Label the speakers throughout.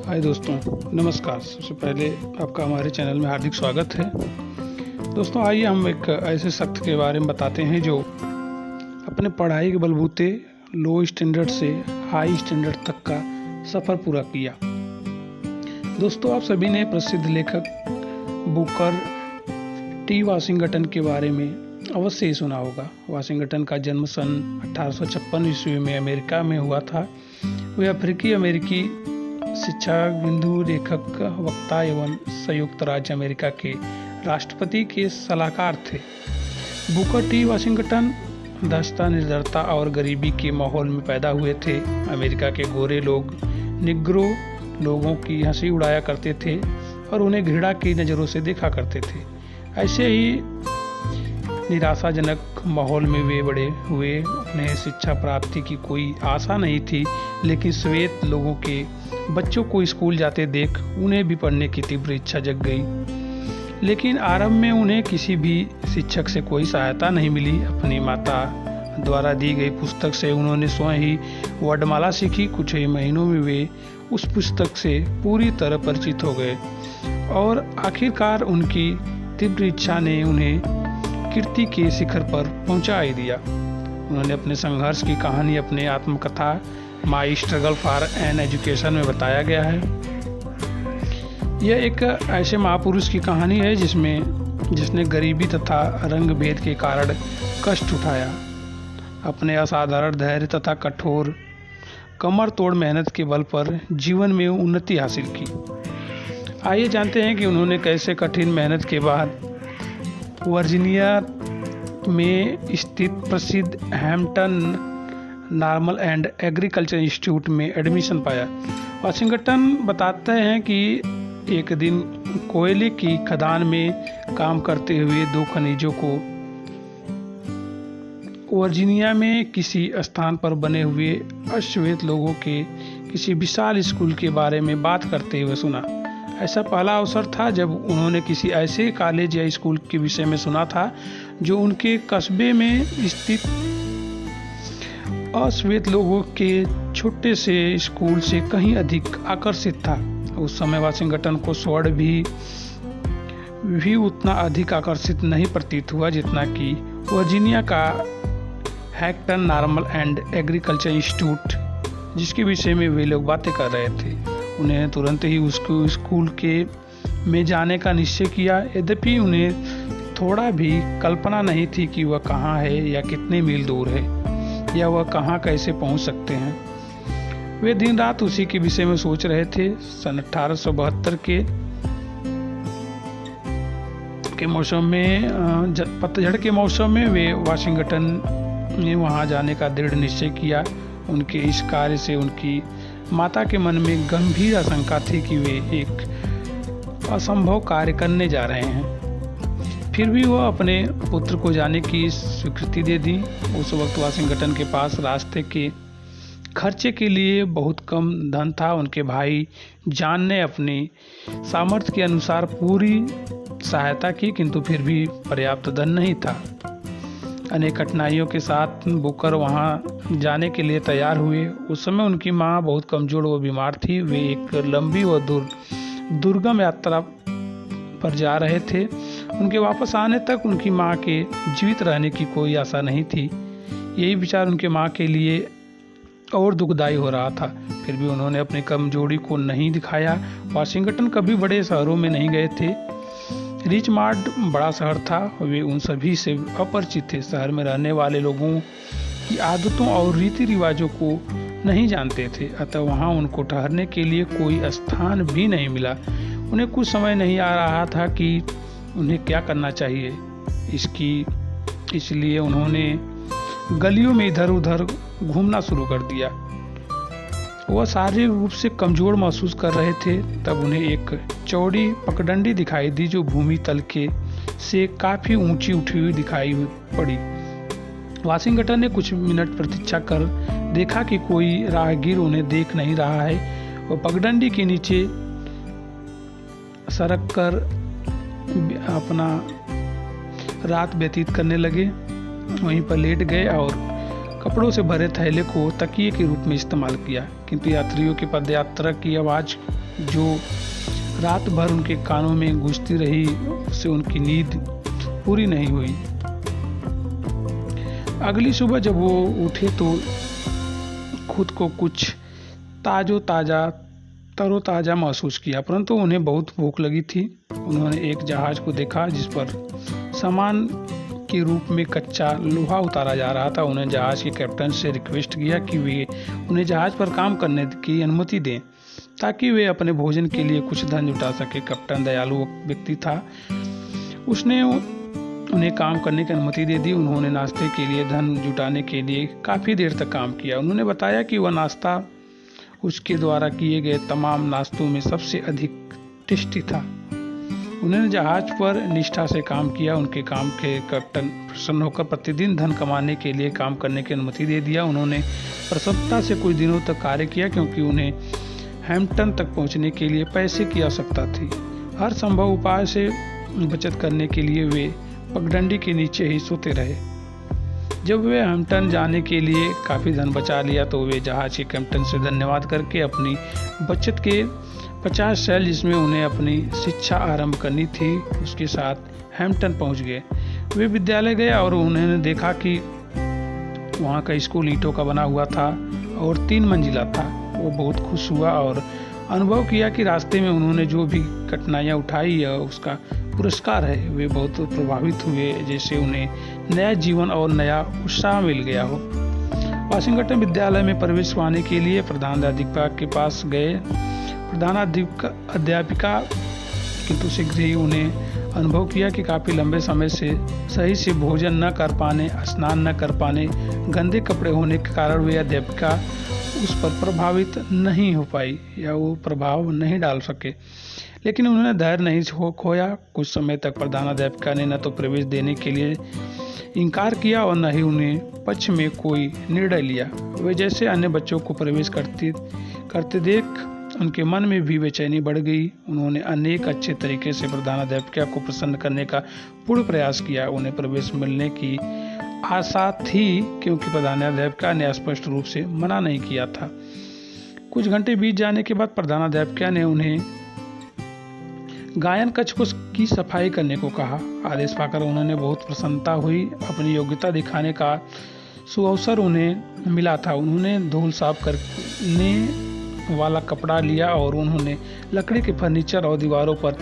Speaker 1: हाय दोस्तों, नमस्कार। सबसे पहले आपका हमारे चैनल में हार्दिक स्वागत है। दोस्तों, आइए हम एक ऐसे शख्स के बारे में बताते हैं जो अपने पढ़ाई के बलबूते लो स्टैंडर्ड से हाई स्टैंडर्ड तक का सफ़र पूरा किया। दोस्तों, आप सभी ने प्रसिद्ध लेखक बुकर टी वाशिंगटन के बारे में अवश्य ही सुना होगा। वाशिंगटन का जन्म सन 1856 ईस्वी में अमेरिका में हुआ था। वे अफ्रीकी अमेरिकी शिक्षा बिंदु, लेखक, वक्ता एवं संयुक्त राज्य अमेरिका के राष्ट्रपति के सलाहकार थे। बुकर टी वाशिंगटन दस्ता, निर्धनता और गरीबी के माहौल में पैदा हुए थे। अमेरिका के गोरे लोग निग्रो लोगों की हंसी उड़ाया करते थे और उन्हें घृणा की नज़रों से देखा करते थे। ऐसे ही निराशाजनक माहौल में वे बड़े हुए। उन्हें शिक्षा प्राप्ति की कोई आशा नहीं थी, लेकिन श्वेत लोगों के बच्चों को स्कूल जाते देख उन्हें भी पढ़ने की तीव्र इच्छा जग गई। लेकिन आरंभ में उन्हें किसी भी शिक्षक से कोई सहायता नहीं मिली। अपनी माता द्वारा दी गई पुस्तक से उन्होंने स्वयं ही वर्णमाला सीखी। कुछ ही महीनों में वे उस पुस्तक से पूरी तरह परिचित हो गए और आखिरकार उनकी तीव्र इच्छा ने उन्हें कीर्ति के शिखर पर पहुंचा ही दिया। उन्होंने अपने संघर्ष की कहानी अपने आत्मकथा माई स्ट्रगल फॉर एन एजुकेशन में बताया गया है। यह एक ऐसे महापुरुष की कहानी है जिसने गरीबी तथा रंग भेद के कारण कष्ट उठाया, अपने असाधारण धैर्य तथा कठोर कमर तोड़ मेहनत के बल पर जीवन में उन्नति हासिल की। आइए जानते हैं कि उन्होंने कैसे कठिन मेहनत के बाद वर्जीनिया में स्थित प्रसिद्ध Hampton normal and agriculture institute में एडमिशन पाया। वाशिंगटन बताते हैं कि एक दिन कोयले की खदान में काम करते हुए दो खनिजों को वर्जीनिया में किसी स्थान पर बने हुए अश्वेत लोगों के किसी विशाल स्कूल के बारे में बात करते हुए सुना। ऐसा पहला अवसर था जब उन्होंने किसी ऐसे कॉलेज या स्कूल के विषय में सुना था जो उनके कस्बे में स्थित अश्वेत लोगों के छोटे से स्कूल से कहीं अधिक आकर्षित था। उस समय वाशिंगटन को स्वर्ण भी उतना अधिक आकर्षित नहीं प्रतीत हुआ जितना कि वर्जीनिया का Hampton normal and agriculture institute, जिसके विषय में वे लोग बातें कर रहे थे। उन्हें तुरंत ही उसको स्कूल में जाने का निश्चय किया, यद्यपि उन्हें थोड़ा भी कल्पना नहीं थी कि वह कहाँ है या कितने मील दूर है या वह कहाँ कैसे पहुँच सकते हैं। वे दिन रात उसी के विषय में सोच रहे थे। सन 1872 के मौसम में, पतझड़ के मौसम में वे वाशिंगटन ने वहाँ जाने का दृढ़ निश्चय किया। उनके इस कार्य से उनकी माता के मन में गंभीर आशंका थी कि वे एक असंभव कार्य करने जा रहे हैं। फिर भी वह अपने पुत्र को जाने की स्वीकृति दे दी। उस वक्त वाशिंगटन के पास रास्ते के खर्चे के लिए बहुत कम धन था। उनके भाई जॉन ने अपनी सामर्थ्य के अनुसार पूरी सहायता की, किंतु फिर भी पर्याप्त धन नहीं था। अनेक कठिनाइयों के साथ बुकर वहां जाने के लिए तैयार हुए। उस समय उनकी मां बहुत कमजोर व बीमार थी। वे एक लंबी व दुर्गम यात्रा पर जा रहे थे। उनके वापस आने तक उनकी मां के जीवित रहने की कोई आशा नहीं थी। यही विचार उनके मां के लिए और दुखदायी हो रहा था। फिर भी उन्होंने अपनी कमजोरी को नहीं दिखाया। वाशिंगटन कभी बड़े शहरों में नहीं गए थे। रिचमंड बड़ा शहर था, वे उन सभी से अपरिचित थे। शहर में रहने वाले लोगों की आदतों और रीति रिवाजों को नहीं जानते थे, अतः वहाँ उनको ठहरने के लिए कोई स्थान भी नहीं मिला। उन्हें कुछ समय नहीं आ रहा था कि उन्हें क्या करना चाहिए। इसलिए उन्होंने गलियों में इधर उधर घूमना शुरू कर दिया। वह शारीरिक रूप से कमजोर महसूस कर रहे थे। तब उन्हें एक चौड़ी पगडंडी दिखाई दी जो भूमि तल के से काफी ऊंची उठी हुई दिखाई पड़ी। वाशिंगटन ने कुछ मिनट प्रतीक्षा कर देखा कि कोई राहगीर उन्हें देख नहीं रहा है। वह पगडंडी के नीचे सरक कर अपना रात व्यतीत करने लगे। वहीं पर लेट गए और कपड़ों से भरे थैले को तकिए के रूप में इस्तेमाल किया, किंतु यात्रियों की पदयात्रा की आवाज़ जो रात भर उनके कानों में गूंजती रही, उससे उनकी नींद पूरी नहीं हुई। अगली सुबह जब वो उठे तो खुद को कुछ तरोताज़ा महसूस किया, परंतु उन्हें बहुत भूख लगी थी। उन्होंने एक जहाज को देखा जिस पर सामान के रूप में कच्चा लोहा उतारा जा रहा था। उन्हें जहाज के कैप्टन से रिक्वेस्ट किया कि वे उन्हें जहाज पर काम करने की अनुमति दें ताकि वे अपने भोजन के लिए कुछ धन जुटा सके। कैप्टन दयालु व्यक्ति था, उसने उन्हें काम करने की अनुमति दे दी। उन्होंने नाश्ते के लिए धन जुटाने के लिए काफ़ी देर तक काम किया। उन्होंने बताया कि वह नाश्ता उसके द्वारा किए गए तमाम नाश्तों में सबसे अधिक टेस्टी था। उन्होंने जहाज पर निष्ठा से काम किया। उनके काम के कैप्टन प्रसन्न होकर प्रतिदिन धन कमाने के लिए काम करने की अनुमति दे दिया। उन्होंने प्रसन्नता से कुछ दिनों तक कार्य किया क्योंकि उन्हें हैम्पटन तक पहुंचने के लिए पैसे की आवश्यकता थी। हर संभव उपाय से बचत करने के लिए वे पगडंडी के नीचे ही सोते रहे। जब वे हैम्पटन जाने के लिए काफ़ी धन बचा लिया तो वे जहाज के कैप्टन से धन्यवाद करके अपनी बचत के 50 सेल, जिसमें उन्हें अपनी शिक्षा आरंभ करनी थी, उसके साथ हैम्पटन पहुंच गए। वे विद्यालय गए और उन्होंने देखा कि वहां का स्कूल ईंटों का बना हुआ था और 3 मंजिला था। वो बहुत खुश हुआ और अनुभव किया कि रास्ते में उन्होंने जो भी कठिनाइयाँ उठाई यह उसका पुरस्कार है। वे बहुत प्रभावित हुए, जैसे उन्हें नया जीवन और नया उत्साह मिल गया हो। वाशिंगटन विद्यालय में प्रवेश पाने के लिए प्रधानाध्यापिका के पास गए। प्रधानाध्यापिका किंतु शीघ्र ही उन्हें अनुभव किया कि काफ़ी लंबे समय से सही से भोजन न कर पाने, स्नान न कर पाने, गंदे कपड़े होने के कारण वे अध्यापिका उस पर प्रभावित नहीं हो पाई या वो प्रभाव नहीं डाल सके। लेकिन उन्होंने धैर्य नहीं खोया। कुछ समय तक प्रधानाध्यापिका ने न तो प्रवेश देने के लिए इनकार किया और न ही उन्हें पक्ष में कोई निर्णय लिया। वे जैसे अन्य बच्चों को प्रवेश करते देख उनके मन में भी बेचैनी बढ़ गई। उन्होंने अनेक अच्छे तरीके से प्रधानाध्यापिका को प्रसन्न करने का पूर्ण प्रयास किया। उन्हें प्रवेश मिलने की आशा थी क्योंकि प्रधानाध्यापिका ने स्पष्ट रूप से मना नहीं किया था। कुछ घंटे बीत जाने के बाद प्रधानाध्यापिका ने उन्हें गायन कक्ष की सफाई करने को कहा। आदेश पाकर उन्होंने बहुत प्रसन्नता हुई। अपनी योग्यता दिखाने का सुअवसर उन्हें मिला था। उन्होंने धूल साफ करने वाला कपड़ा लिया और उन्होंने लकड़ी के फर्नीचर और दीवारों पर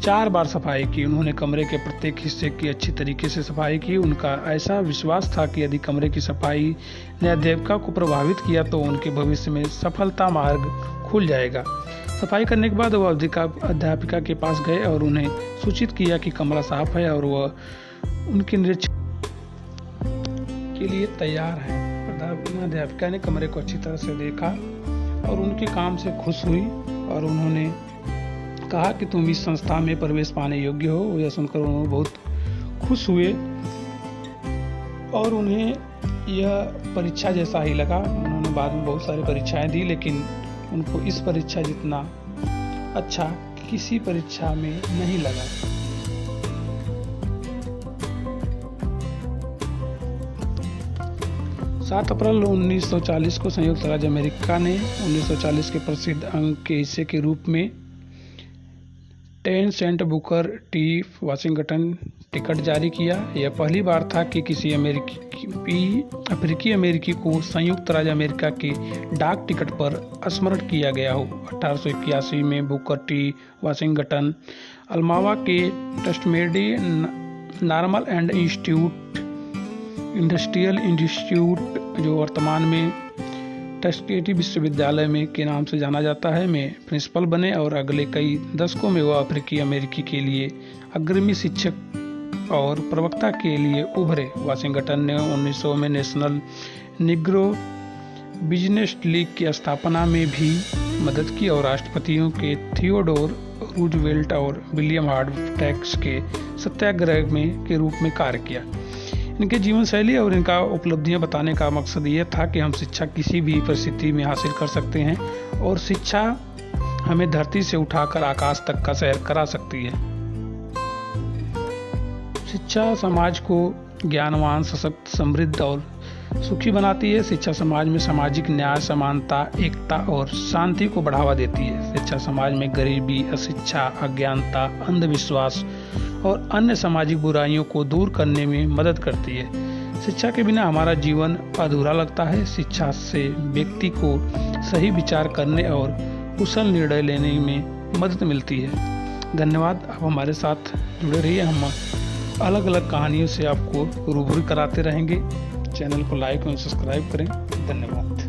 Speaker 1: 4 बार सफाई की। उन्होंने कमरे के प्रत्येक हिस्से की अच्छी तरीके से सफाई की। उनका ऐसा विश्वास था कि यदि कमरे की सफाई ने अध्यापिका को प्रभावित किया तो उनके भविष्य में सफलता मार्ग खुल जाएगा। सफाई करने के बाद वह अध्यापिका के पास गए और उन्हें सूचित किया कि कमरा साफ है और वह उनके निरीक्षण के लिए तैयार है। अध्यापिका ने कमरे को अच्छी तरह से देखा और उनके काम से खुश हुई और उन्होंने कहा कि तुम इस संस्था में प्रवेश पाने योग्य हो। यह सुनकर उन्होंने बहुत खुश हुए और उन्हें यह परीक्षा जैसा ही लगा। उन्होंने बाद में बहुत सारी परीक्षाएं दी, लेकिन उनको इस परीक्षा जितना अच्छा किसी परीक्षा में नहीं लगा। 7 अप्रैल 1940 को संयुक्त राज्य अमेरिका ने 1940 के प्रसिद्ध अंक के हिस्से के रूप में 10 cent Booker T Washington ticket जारी किया। यह पहली बार था कि किसी अफ्रीकी अमेरिकी को संयुक्त राज्य अमेरिका के डाक टिकट पर स्मरण किया गया हो। 1881 में बुकर टी वाशिंगटन अल्मावा के टस्मेडी नॉर्मल एंड इंडस्ट्रियल इंस्टीट्यूट, जो वर्तमान में टस्केटी विश्वविद्यालय में के नाम से जाना जाता है, में प्रिंसिपल बने और अगले कई दशकों में वह अफ्रीकी अमेरिकी के लिए अग्रणी शिक्षक और प्रवक्ता के लिए उभरे। वाशिंगटन ने 1900 में नेशनल निग्रो बिजनेस लीग की स्थापना में भी मदद की और राष्ट्रपतियों के थियोडोर रूजवेल्ट और विलियम हार्ड टैक्स के सत्याग्रह के रूप में कार्य किया। इनके जीवन शैली और इनका उपलब्धियां बताने का मकसद ये था कि हम शिक्षा किसी भी परिस्थिति में हासिल कर सकते हैं और शिक्षा हमें धरती से उठाकर आकाश तक का सैर करा सकती है। शिक्षा समाज को ज्ञानवान, सशक्त, समृद्ध और सुखी बनाती है। शिक्षा समाज में सामाजिक न्याय, समानता, एकता और शांति को बढ़ावा देती है। शिक्षा समाज में गरीबी, अशिक्षा, अज्ञानता, अंधविश्वास और अन्य सामाजिक बुराइयों को दूर करने में मदद करती है। शिक्षा के बिना हमारा जीवन अधूरा लगता है। शिक्षा से व्यक्ति को सही विचार करने और कुशल निर्णय लेने में मदद मिलती है। धन्यवाद। आप हमारे साथ जुड़े रहिए। हम अलग अलग कहानियों से आपको रूबरू कराते रहेंगे। चैनल को लाइक और सब्सक्राइब करें। धन्यवाद।